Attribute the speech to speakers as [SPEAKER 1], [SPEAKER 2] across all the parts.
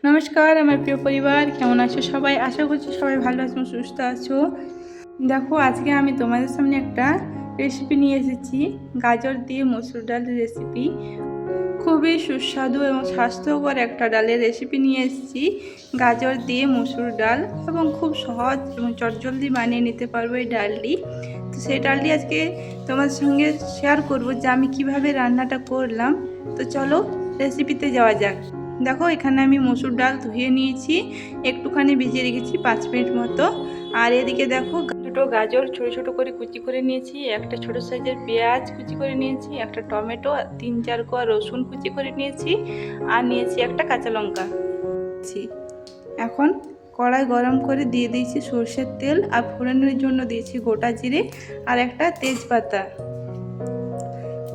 [SPEAKER 1] নমস্কার আমার প্রিয় পরিবার, কেমন আছো সবাই? আশা করছি সবাই ভালো আছো, সুস্থ আছো। দেখো, আজকে আমি তোমাদের সামনে একটা রেসিপি নিয়ে এসেছি, গাজর দিয়ে মসুর ডালের রেসিপি। খুবই সুস্বাদু এবং স্বাস্থ্যকর একটা ডালের রেসিপি নিয়ে এসেছি, গাজর দিয়ে মসুর ডাল, এবং খুব সহজ এবং চটজলদি বানিয়ে নিতে পারবো এই ডালটি। তো সেই ডালটি আজকে তোমার সঙ্গে শেয়ার করব যে আমি কিভাবে রান্নাটা করলাম। তো চলো রেসিপিতে যাওয়া যাক। দেখো, এখানে আমি মসুর ডাল ধুয়ে নিয়েছি, একটুখানি ভিজিয়ে রেখেছি 5 মিনিট মতো। আর এদিকে দেখো, দুটো গাজর ছোট ছোট করে কুচি করে নিয়েছি, একটা ছোট সাইজের পেঁয়াজ কুচি করে নিয়েছি, একটা টমেটো, 3-4 কোয়া রসুন কুচি করে নিয়েছি, আর নিয়েছি একটা কাঁচা লঙ্কা। এখন কড়াই গরম করে দিয়ে দিয়েছি সরষের তেল, আর ফোড়নের জন্য দিয়েছি গোটা জিরে আর একটা তেজপাতা।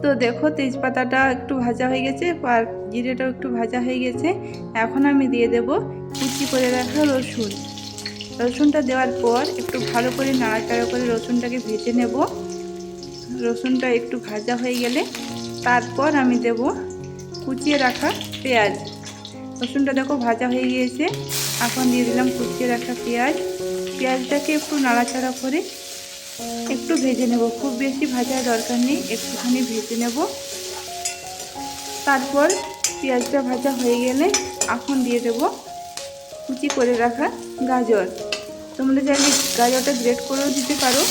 [SPEAKER 1] তো দেখো, তেজপাতাটা একটু ভাজা হয়ে গেছে আর জিরেটাও একটু ভাজা হয়ে গেছে। এখন আমি দিয়ে দেব কুচি করে রাখা রসুন। রসুনটা দেওয়ার পর একটু ভালো করে নাড়াচাড়া করে রসুনটাকে ভেজে নেব। রসুনটা একটু ভাজা হয়ে গেলে তারপর আমি দেব কুচিয়ে রাখা পেঁয়াজ। রসুনটা দেখো ভাজা হয়ে গিয়েছে, এখন দিয়ে দিলাম কুচিয়ে রাখা পেঁয়াজ। পেঁয়াজটাকে একটু নাড়াচাড়া করে একটু ভেজে নেব, খুব বেশি ভাজার দরকার নেই, একটুখানি ভেজে নেব। তারপর পেঁয়াজটা ভাজা হয়ে গেলে এখন দিয়ে দেব কুচি করে রাখা গাজর। তোমরা চাইলে গাজরটা গ্রেট করেও দিতে পারো,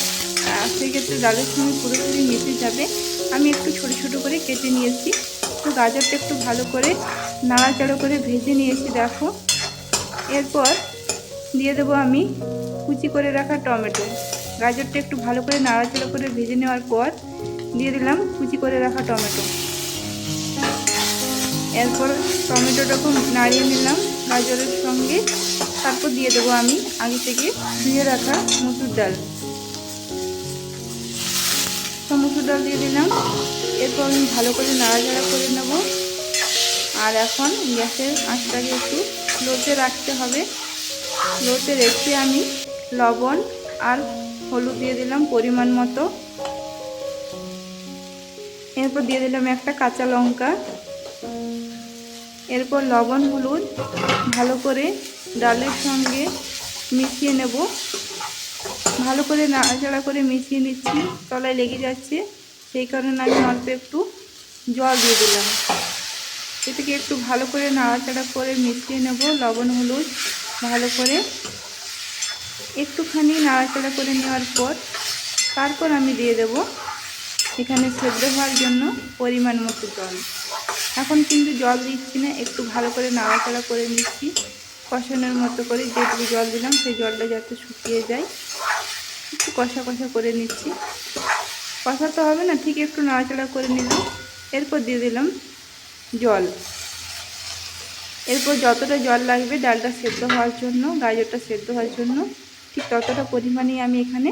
[SPEAKER 1] সেক্ষেত্রে ডালের সঙ্গে পুরোপুরি মিশে যাবে। আমি একটু ছোট ছোট করে কেটে নিয়েছি। তো গাজরটা একটু ভালো করে নাড়াচাড়া করে ভেজে নিয়েছি দেখো। এরপর দিয়ে দেবো আমি কুচি করে রাখা টমেটো। গাজরটা একটু ভালো করে নাড়াচাড়া করে ভেজে নেওয়ার পর দিয়ে দিলাম কুচি করে রাখা টমেটো। এরপর টমেটোটাকে নাড়িয়ে নিলাম গাজরের সঙ্গে। তারপর দিয়ে দেবো আমি আগে থেকে ধুয়ে রাখা মসুর ডাল। মসুর ডাল দিয়ে দিলাম। এরপর আমি ভালো করে নাড়াচাড়া করে নেব। আর এখন গ্যাসের আঁচটাকে একটু লোতে রাখতে হবে। লোতে রেখে আমি লবণ আর হলুদ দিয়ে দিলাম পরিমাণ মতো। এরপর দিয়ে দিলাম একটা কাঁচা লঙ্কা। এরপর লবণ হলুদ ভালো করে ডালের সঙ্গে মিশিয়ে নেব। ভালো করে নাড়াচাড়া করে মিশিয়ে নিচ্ছি, তলায় লেগে যাচ্ছে, সেই কারণে আমি অল্প একটু জল দিয়ে দিলাম। এটাকে একটু ভালো করে নাড়াচাড়া করে মিশিয়ে নেব। লবণ হলুদ ভালো করে একটুখানি নাড়াচাড়া করে নেওয়ার পর তারপর আমি দিয়ে দেব এখানে সেদ্ধ হওয়ার জন্য পরিমাণ মতো জল। এখন কিন্তু জল দিচ্ছি না, একটু ভালো করে নাড়াচাড়া করে নিচ্ছি, কষানোর মতো করে। যেটুকু জল দিলাম সেই জলটা যাতে শুকিয়ে যায়, একটু কষা কষা করে নিচ্ছি। কষাতে হবে না, ঠিক একটু নাড়াচাড়া করে নিলাম। এরপর দিয়ে দিলাম জল। এরপর যতটা জল লাগবে ডালটা সেদ্ধ হওয়ার জন্য, গাজরটা সেদ্ধ হওয়ার জন্য, ঠিক ততটা পরিমাণে আমি এখানে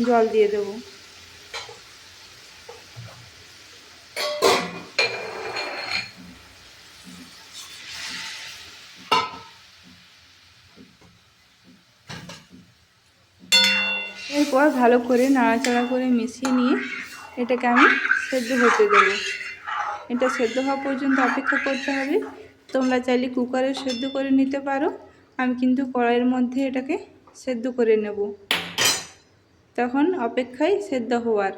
[SPEAKER 1] জল দিয়ে দেব। এরপর ভালো করে নাড়াচাড়া করে মিশিয়ে নিয়ে এটাকে আমি সেদ্ধ হতে দেব। এটা সেদ্ধ হওয়া পর্যন্ত অপেক্ষা করতে হবে। তোমরা চাইলে কুকারে সেদ্ধ করে নিতে পারো, আমি কিন্তু কড়াইয়ের মধ্যে এটাকে সেদ্ধ করে নেব। তখন অপেক্ষায় সেদ্ধ হওয়ার।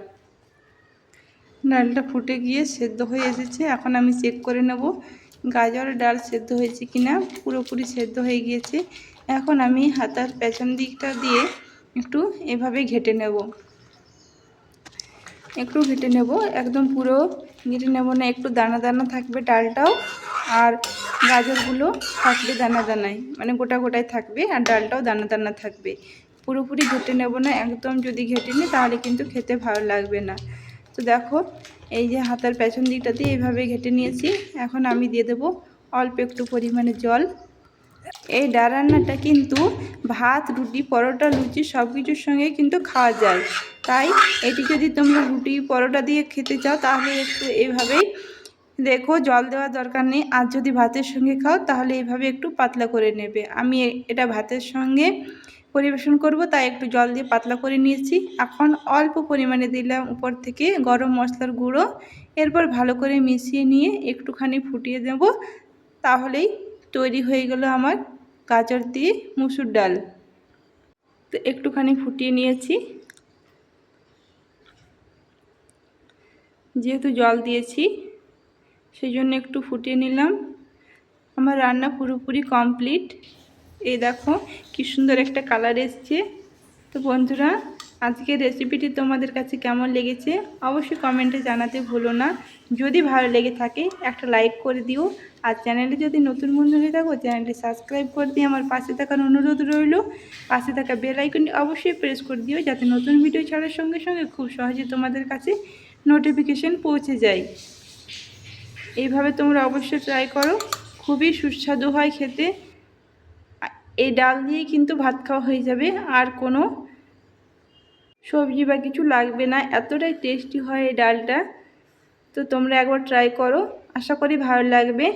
[SPEAKER 1] ডালটা ফুটে গিয়ে সেদ্ধ হয়ে এসেছে। এখন আমি চেক করে নেব গাজর ডাল সেদ্ধ হয়েছে কিনা। পুরোপুরি সেদ্ধ হয়ে গিয়েছে। এখন আমি হাতার পেছন দিকটা দিয়ে একটু এভাবে ঘেটে নেব। একটু ঘেটে নেব, একদম পুরো ঘেটে নেব না, একটু দানা দানা থাকবে ডালটাও, আর গাজরগুলো থাকবে দানা দানায়, মানে গোটা গোটায় থাকবে, আর ডালটাও দানা দানা থাকবে। পুরোপুরি ঘেটে নেব না, একদম যদি ঘেটে নিই তাহলে কিন্তু খেতে ভালো লাগবে না। তো দেখো, এই যে হাতার পেছন দিকটা দিয়ে এইভাবে ঘেটে নিয়েছি। এখন আমি দিয়ে দেবো অল্প একটু পরিমাণে জল। এই ডাল রান্নাটা কিন্তু ভাত, রুটি, পরোটা, লুচি সব কিছুর সঙ্গে কিন্তু খাওয়া যায়। তাই এটি যদি তোমরা রুটি পরোটা দিয়ে খেতে চাও তাহলে একটু এইভাবেই দেখো, জল দেওয়ার দরকার নেই। আর যদি ভাতের সঙ্গে খাও তাহলে এইভাবে একটু পাতলা করে নেবে। আমি এটা ভাতের সঙ্গে পরিবেশন করব, তাই একটু জল দিয়ে পাতলা করে নিয়েছি। এখন অল্প পরিমাণে দিলাম উপর থেকে গরম মশলার গুঁড়ো। এরপর ভালো করে মিশিয়ে নিয়ে একটুখানি ফুটিয়ে দেব, তাহলেই তৈরি হয়ে গেল আমার গাজর দিয়ে মুসুর ডাল। তো একটুখানি ফুটিয়ে নিয়েছি, যেহেতু জল দিয়েছি সেই জন্য একটু ফুটিয়ে নিলাম। আমার রান্না পুরোপুরি কমপ্লিট। এই দেখো কি সুন্দর একটা কালার এসছে। তো বন্ধুরা, আজকের রেসিপিটি তোমাদের কাছে কেমন লেগেছে অবশ্যই কমেন্টে জানাতে ভুলো না। যদি ভালো লেগে থাকে একটা লাইক করে দিও, আর চ্যানেলে যদি নতুন বন্ধু হয়ে থাকো চ্যানেলটি সাবস্ক্রাইব করে দিয়ে আমার পাশে থাকার অনুরোধ রইল। পাশে থাকা বেল আইকনটি অবশ্যই প্রেস করে দিও, যাতে নতুন ভিডিও ছাড়ার সঙ্গে সঙ্গে খুব সহজে তোমাদের কাছে নোটিফিকেশন পৌঁছে যায়। এইভাবে তোমরা অবশ্যই ট্রাই করো, খুবই সুস্বাদু হয় খেতে। এই ডাল দিয়ে কিন্তু ভাত খাওয়া হয়ে যাবে, আর কোনো সবজি বা কিছু লাগবে না, এতটাই টেস্টি হয় এই ডালটা। তো তোমরা একবার ট্রাই করো, আশা করি ভালো লাগবে।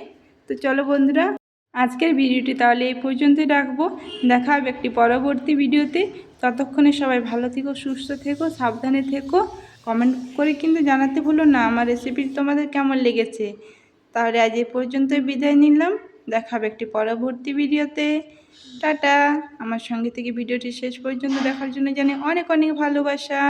[SPEAKER 1] তো চলো বন্ধুরা, আজকের ভিডিওটি তাহলে এই পর্যন্তই রাখবো। দেখা হবে একটি পরবর্তী ভিডিওতে। ততক্ষণে সবাই ভালো থেকো, সুস্থ থেকো, সাবধানে থেকো। কমেন্ট করে কিন্তু জানাতে ভুলো না আমার রেসিপি তোমাদের কেমন লেগেছে। তাহলে আজ এই পর্যন্তই বিদায় নিলাম, দেখা হবে একটি পরবর্তী ভিডিওতে। টাটা। আমার সঙ্গে থেকে ভিডিওটি শেষ পর্যন্ত দেখার জন্য জানাই অনেক অনেক ভালোবাসা।